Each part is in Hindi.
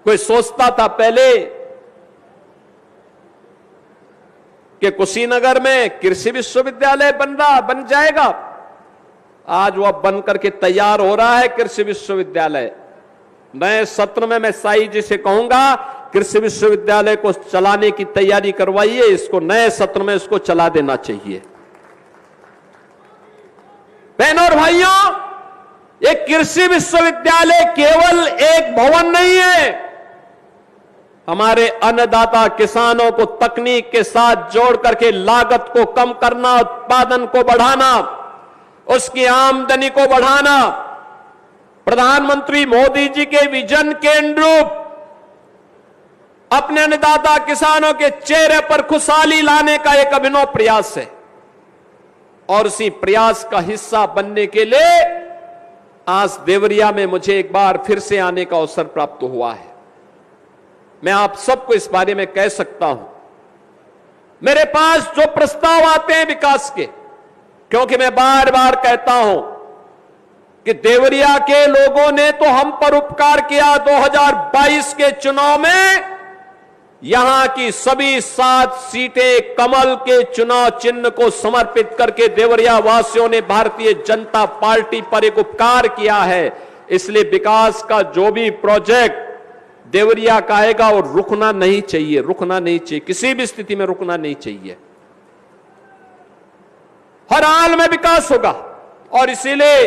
कोई सोचता था पहले कि कुशीनगर में कृषि विश्वविद्यालय बन जाएगा। आज वह बन करके तैयार हो रहा है कृषि विश्वविद्यालय। नए सत्र में मैं साई जी से कहूंगा, कृषि विश्वविद्यालय को चलाने की तैयारी करवाइए, इसको नए सत्र में इसको चला देना चाहिए। बहनों और भाइयों, ये कृषि विश्वविद्यालय केवल एक भवन नहीं है। हमारे अन्नदाता किसानों को तकनीक के साथ जोड़ करके लागत को कम करना, उत्पादन को बढ़ाना, उसकी आमदनी को बढ़ाना, प्रधानमंत्री मोदी जी के विजन के अनुरूप अपने अन्नदाता किसानों के चेहरे पर खुशहाली लाने का एक अभिनव प्रयास है। और उसी प्रयास का हिस्सा बनने के लिए आज देवरिया में मुझे एक बार फिर से आने का अवसर प्राप्त हुआ है। मैं आप सबको इस बारे में कह सकता हूं, मेरे पास जो प्रस्ताव आते हैं विकास के, क्योंकि मैं बार बार कहता हूं कि देवरिया के लोगों ने तो हम पर उपकार किया। 2022 के चुनाव में यहां की सभी 7 सीटें कमल के चुनाव चिन्ह को समर्पित करके देवरिया वासियों ने भारतीय जनता पार्टी पर एक उपकार किया है। इसलिए विकास का जो भी प्रोजेक्ट देवरिया का आएगा और रुकना नहीं चाहिए, रुकना नहीं चाहिए, किसी भी स्थिति में रुकना नहीं चाहिए। हर हाल में विकास होगा। और इसीलिए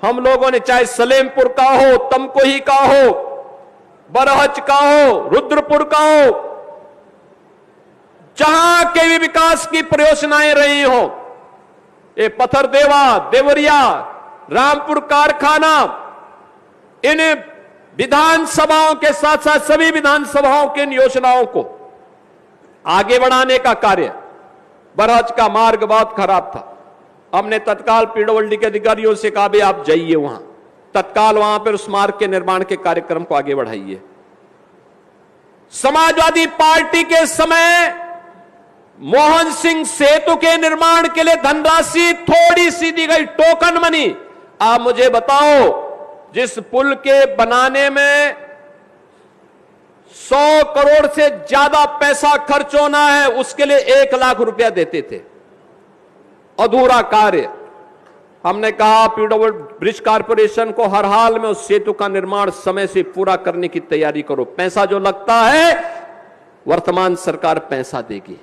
हम लोगों ने, चाहे सलेमपुर का हो, तमकोही का हो, बरहज का हो, रुद्रपुर का हो, जहां के भी विकास की परियोजनाएं रही हो, ये पथरदेवा, देवरिया, रामपुर कारखाना, इन विधानसभाओं के साथ साथ सभी विधानसभाओं की इन योजनाओं को आगे बढ़ाने का कार्य। बरहज का मार्ग बहुत खराब था, हमने तत्काल पीडब्ल्यूडी के अधिकारियों से कहा भी आप जाइए वहां, तत्काल वहां पर उस मार्ग के निर्माण के कार्यक्रम को आगे बढ़ाइए। समाजवादी पार्टी के समय मोहन सिंह सेतु के निर्माण के लिए धनराशि थोड़ी सी दी गई, टोकन मनी। आप मुझे बताओ, जिस पुल के बनाने में 100 करोड़ से ज्यादा पैसा खर्च होना है, उसके लिए 1 लाख रुपया देते थे। अधूरा कार्य। हमने कहा पीडब्ल्यूडी ब्रिज कॉर्पोरेशन को हर हाल में उस सेतु का निर्माण समय से पूरा करने की तैयारी करो। पैसा जो लगता है वर्तमान सरकार पैसा देगी।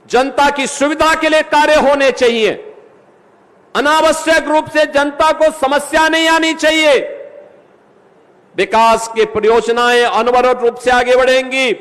जनता की सुविधा के लिए कार्य होने चाहिए। अनावश्यक रूप से जनता को समस्या नहीं आनी चाहिए। विकास की परियोजनाएं अनवरत रूप से आगे बढ़ेंगी।